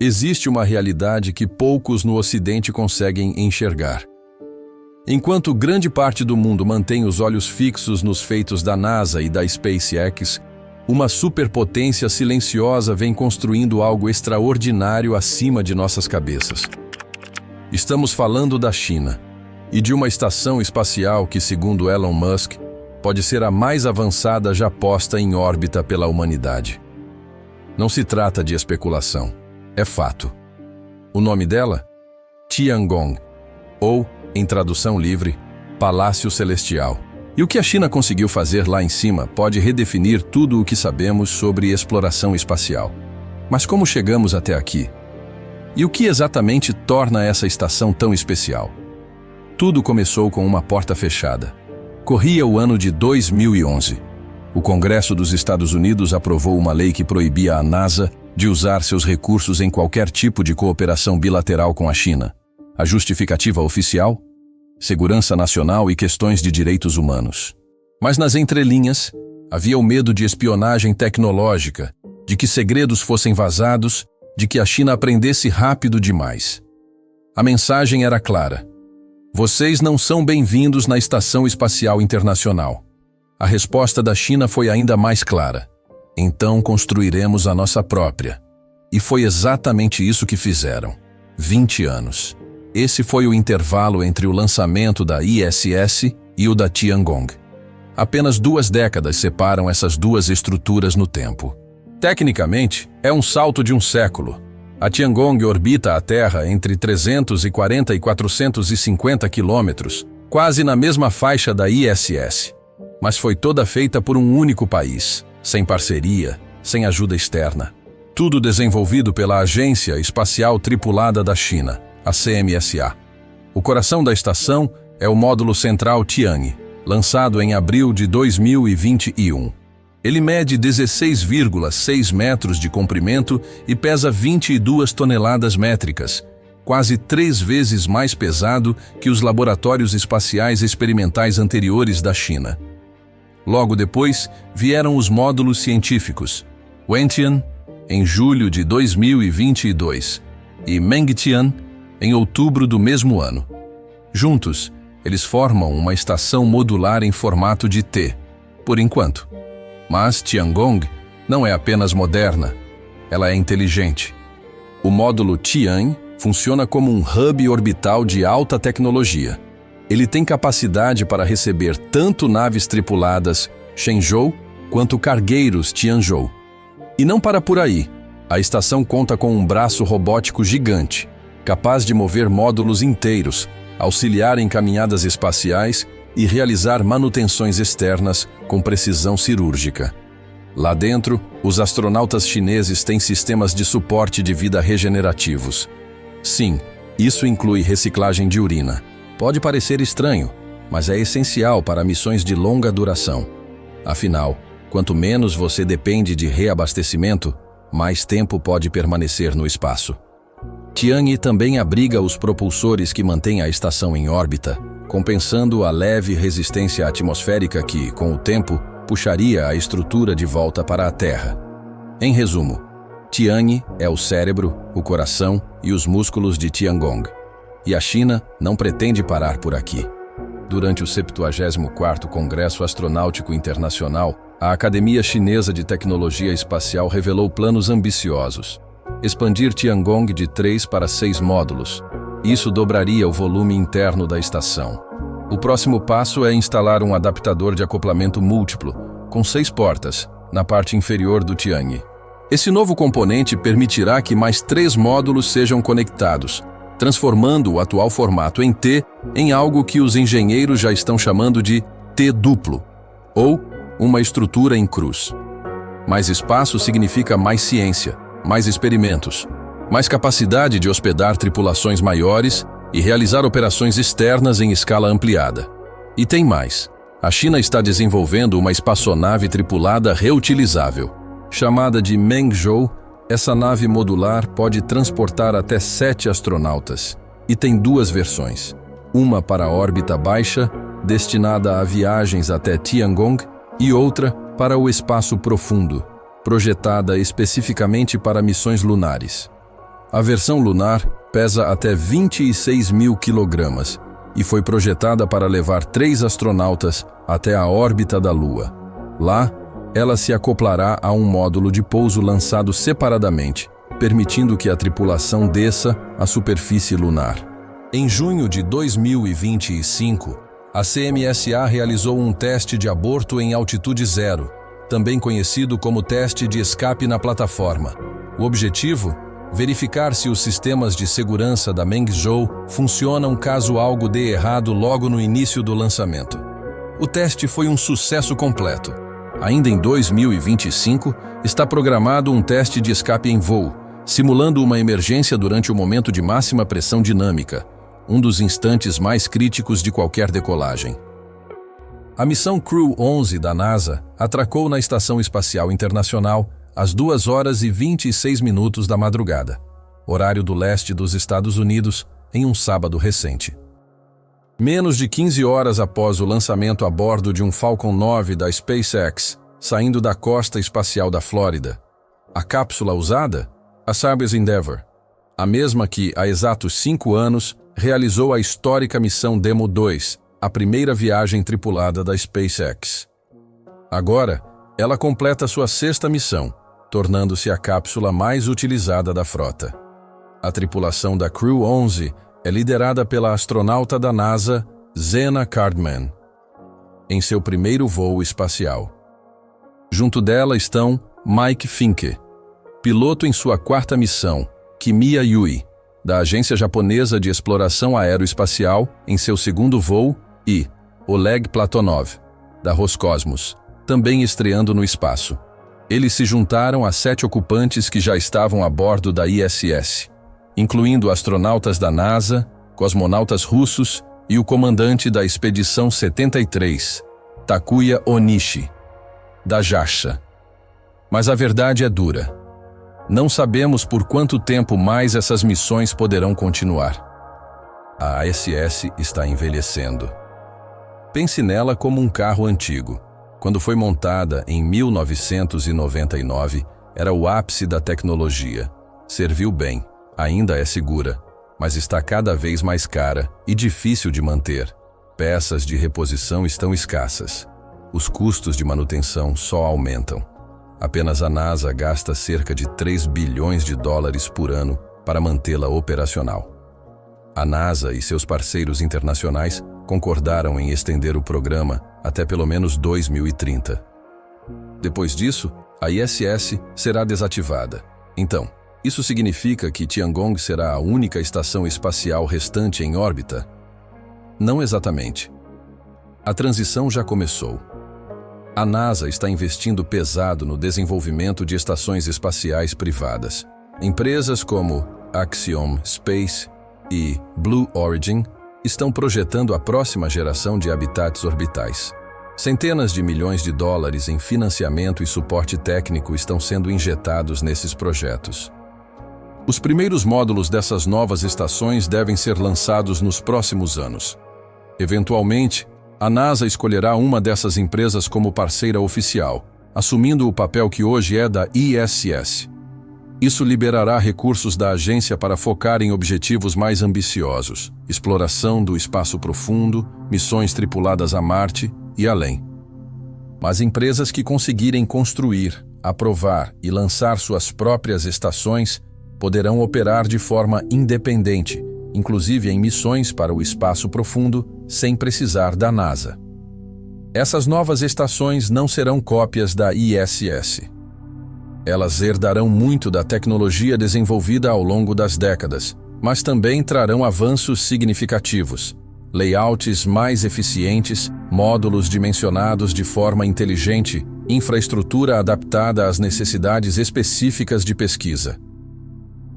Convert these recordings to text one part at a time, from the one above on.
Existe uma realidade que poucos no Ocidente conseguem enxergar. Enquanto grande parte do mundo mantém os olhos fixos nos feitos da NASA e da SpaceX, uma superpotência silenciosa vem construindo algo extraordinário acima de nossas cabeças. Estamos falando da China e de uma estação espacial que, segundo Elon Musk, pode ser a mais avançada já posta em órbita pela humanidade. Não se trata de especulação, é fato. O nome dela? Tiangong, ou, em tradução livre, Palácio Celestial. E o que a China conseguiu fazer lá em cima pode redefinir tudo o que sabemos sobre exploração espacial. Mas como chegamos até aqui? E o que exatamente torna essa estação tão especial? Tudo começou com uma porta fechada. Corria o ano de 2011. O Congresso dos Estados Unidos aprovou uma lei que proibia a NASA de usar seus recursos em qualquer tipo de cooperação bilateral com a China. A justificativa oficial? Segurança nacional e questões de direitos humanos. Mas nas entrelinhas, havia o medo de espionagem tecnológica, de que segredos fossem vazados, de que a China aprendesse rápido demais. A mensagem era clara. Vocês não são bem-vindos na Estação Espacial Internacional. A resposta da China foi ainda mais clara. Então construiremos a nossa própria. E foi exatamente isso que fizeram. 20 anos. Esse foi o intervalo entre o lançamento da ISS e o da Tiangong. Apenas 2 décadas separam essas duas estruturas no tempo. Tecnicamente, é um salto de um século. A Tiangong orbita a Terra entre 340 e 450 quilômetros, quase na mesma faixa da ISS. Mas foi toda feita por um único país, sem parceria, sem ajuda externa. Tudo desenvolvido pela Agência Espacial Tripulada da China, a CMSA. O coração da estação é o módulo central Tianhe, lançado em abril de 2021. Ele mede 16,6 metros de comprimento e pesa 22 toneladas métricas, quase 3 vezes mais pesado que os laboratórios espaciais experimentais anteriores da China. Logo depois, vieram os módulos científicos, Wentian, em julho de 2022, e Mengtian, em outubro do mesmo ano. Juntos, eles formam uma estação modular em formato de T, por enquanto. Mas Tiangong não é apenas moderna, ela é inteligente. O módulo Tianhe funciona como um hub orbital de alta tecnologia. Ele tem capacidade para receber tanto naves tripuladas Shenzhou quanto cargueiros Tianzhou. E não para por aí. A estação conta com um braço robótico gigante, capaz de mover módulos inteiros, auxiliar em caminhadas espaciais e realizar manutenções externas com precisão cirúrgica. Lá dentro, os astronautas chineses têm sistemas de suporte de vida regenerativos. Sim, isso inclui reciclagem de urina. Pode parecer estranho, mas é essencial para missões de longa duração. Afinal, quanto menos você depende de reabastecimento, mais tempo pode permanecer no espaço. Tianhe também abriga os propulsores que mantêm a estação em órbita, compensando a leve resistência atmosférica que, com o tempo, puxaria a estrutura de volta para a Terra. Em resumo, Tianhe é o cérebro, o coração e os músculos de Tiangong. E a China não pretende parar por aqui. Durante o 74º Congresso Astronáutico Internacional, a Academia Chinesa de Tecnologia Espacial revelou planos ambiciosos. Expandir Tiangong de 3 para 6 módulos. Isso dobraria o volume interno da estação. O próximo passo é instalar um adaptador de acoplamento múltiplo, com 6 portas, na parte inferior do Tianhe. Esse novo componente permitirá que mais 3 módulos sejam conectados, transformando o atual formato em T em algo que os engenheiros já estão chamando de T-duplo, ou uma estrutura em cruz. Mais espaço significa mais ciência, mais experimentos, mais capacidade de hospedar tripulações maiores e realizar operações externas em escala ampliada. E tem mais. A China está desenvolvendo uma espaçonave tripulada reutilizável. Chamada de Mengzhou, essa nave modular pode transportar até 7 astronautas e tem 2 versões. Uma para a órbita baixa, destinada a viagens até Tiangong, e outra para o espaço profundo, projetada especificamente para missões lunares. A versão lunar pesa até 26 mil quilogramas e foi projetada para levar 3 astronautas até a órbita da Lua. Lá, ela se acoplará a um módulo de pouso lançado separadamente, permitindo que a tripulação desça à superfície lunar. Em junho de 2025, a CMSA realizou um teste de aborto em altitude zero, também conhecido como teste de escape na plataforma. O objetivo? Verificar se os sistemas de segurança da Mengzhou funcionam caso algo dê errado logo no início do lançamento. O teste foi um sucesso completo. Ainda em 2025, está programado um teste de escape em voo, simulando uma emergência durante o momento de máxima pressão dinâmica, um dos instantes mais críticos de qualquer decolagem. A missão Crew 11 da NASA atracou na Estação Espacial Internacional às 2h26 da madrugada, horário do leste dos Estados Unidos, em um sábado recente. Menos de 15 horas após o lançamento a bordo de um Falcon 9 da SpaceX, saindo da costa espacial da Flórida, a cápsula usada? A Soyuz Endeavour, a mesma que, há exatos 5 anos, realizou a histórica missão Demo 2, a primeira viagem tripulada da SpaceX. Agora, ela completa sua 6ª missão, tornando-se a cápsula mais utilizada da frota. A tripulação da Crew 11 é liderada pela astronauta da NASA, Zena Cardman, em seu primeiro voo espacial. Junto dela estão Mike Finke, piloto em sua 4ª missão, Kimiya Yui, da Agência Japonesa de Exploração Aeroespacial, em seu 2º voo, e Oleg Platonov, da Roscosmos, também estreando no espaço. Eles se juntaram a 7 ocupantes que já estavam a bordo da ISS, incluindo astronautas da NASA, cosmonautas russos e o comandante da Expedição 73, Takuya Onishi, da JAXA. Mas a verdade é dura. Não sabemos por quanto tempo mais essas missões poderão continuar. A ISS está envelhecendo. Pense nela como um carro antigo. Quando foi montada em 1999, era o ápice da tecnologia. Serviu bem, ainda é segura, mas está cada vez mais cara e difícil de manter. Peças de reposição estão escassas. Os custos de manutenção só aumentam. Apenas a NASA gasta cerca de 3 bilhões de dólares por ano para mantê-la operacional. A NASA e seus parceiros internacionais concordaram em estender o programa até pelo menos 2030. Depois disso, a ISS será desativada. Então, isso significa que Tiangong será a única estação espacial restante em órbita? Não exatamente. A transição já começou. A NASA está investindo pesado no desenvolvimento de estações espaciais privadas. Empresas como Axiom Space e Blue Origin estão projetando a próxima geração de habitats orbitais. Centenas de milhões de dólares em financiamento e suporte técnico estão sendo injetados nesses projetos. Os primeiros módulos dessas novas estações devem ser lançados nos próximos anos. Eventualmente, a NASA escolherá uma dessas empresas como parceira oficial, assumindo o papel que hoje é da ISS. Isso liberará recursos da agência para focar em objetivos mais ambiciosos: exploração do espaço profundo, missões tripuladas a Marte e além. Mas empresas que conseguirem construir, aprovar e lançar suas próprias estações poderão operar de forma independente, inclusive em missões para o espaço profundo, sem precisar da NASA. Essas novas estações não serão cópias da ISS. Elas herdarão muito da tecnologia desenvolvida ao longo das décadas, mas também trarão avanços significativos: layouts mais eficientes, módulos dimensionados de forma inteligente, infraestrutura adaptada às necessidades específicas de pesquisa.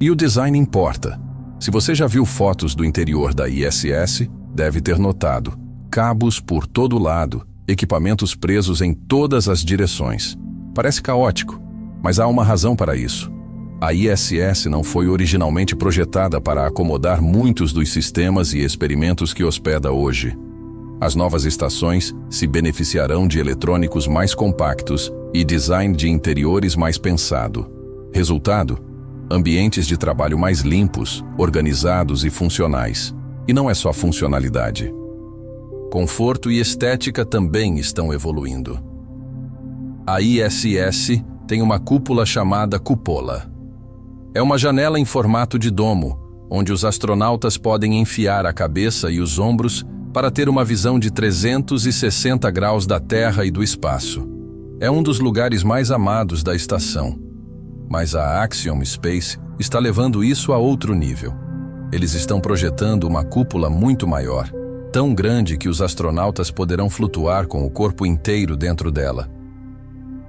E o design importa. Se você já viu fotos do interior da ISS, deve ter notado cabos por todo lado, equipamentos presos em todas as direções. Parece caótico, mas há uma razão para isso. A ISS não foi originalmente projetada para acomodar muitos dos sistemas e experimentos que hospeda hoje. As novas estações se beneficiarão de eletrônicos mais compactos e design de interiores mais pensado. Resultado? ambientes de trabalho mais limpos, organizados e funcionais. E não é só funcionalidade. Conforto e estética também estão evoluindo. A ISS tem uma cúpula chamada cupola. É uma janela em formato de domo, onde os astronautas podem enfiar a cabeça e os ombros para ter uma visão de 360 graus da Terra e do espaço. É um dos lugares mais amados da estação. Mas a Axiom Space está levando isso a outro nível. Eles estão projetando uma cúpula muito maior, tão grande que os astronautas poderão flutuar com o corpo inteiro dentro dela.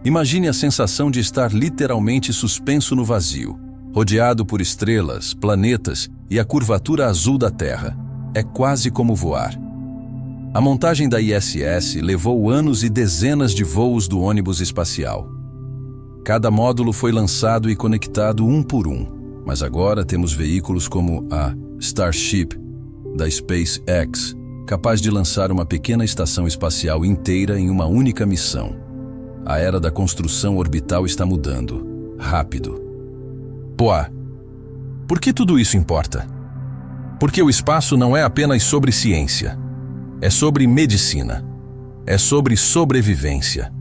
Imagine a sensação de estar literalmente suspenso no vazio, rodeado por estrelas, planetas e a curvatura azul da Terra. É quase como voar. A montagem da ISS levou anos e dezenas de voos do ônibus espacial. Cada módulo foi lançado e conectado um por um, mas agora temos veículos como a Starship, da SpaceX, capaz de lançar uma pequena estação espacial inteira em uma única missão. A era da construção orbital está mudando. Rápido. Poá, por que tudo isso importa? Porque o espaço não é apenas sobre ciência. É sobre medicina. É sobre sobrevivência.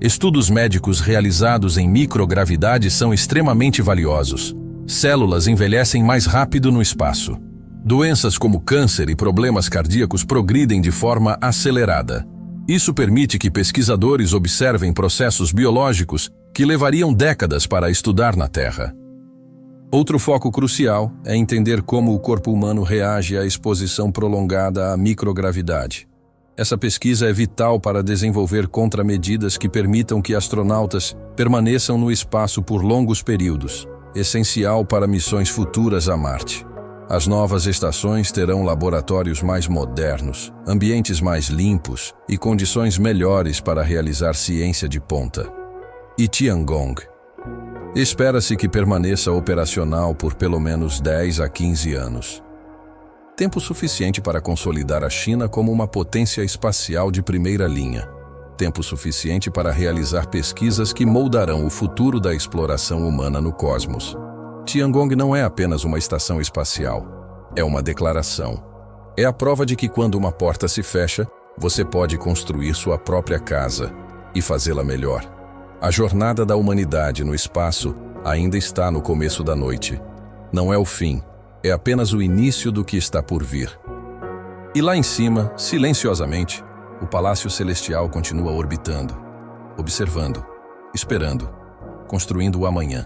Estudos médicos realizados em microgravidade são extremamente valiosos. Células envelhecem mais rápido no espaço. Doenças como câncer e problemas cardíacos progridem de forma acelerada. Isso permite que pesquisadores observem processos biológicos que levariam décadas para estudar na Terra. Outro foco crucial é entender como o corpo humano reage à exposição prolongada à microgravidade. Essa pesquisa é vital para desenvolver contramedidas que permitam que astronautas permaneçam no espaço por longos períodos, essencial para missões futuras a Marte. As novas estações terão laboratórios mais modernos, ambientes mais limpos e condições melhores para realizar ciência de ponta. E Tiangong espera-se que permaneça operacional por pelo menos 10 a 15 anos. Tempo suficiente para consolidar a China como uma potência espacial de primeira linha. Tempo suficiente para realizar pesquisas que moldarão o futuro da exploração humana no cosmos. Tiangong não é apenas uma estação espacial. É uma declaração. É a prova de que quando uma porta se fecha, você pode construir sua própria casa e fazê-la melhor. A jornada da humanidade no espaço ainda está no começo da noite. Não é o fim, é apenas o início do que está por vir. E lá em cima, silenciosamente, o Palácio Celestial continua orbitando, observando, esperando, construindo o amanhã.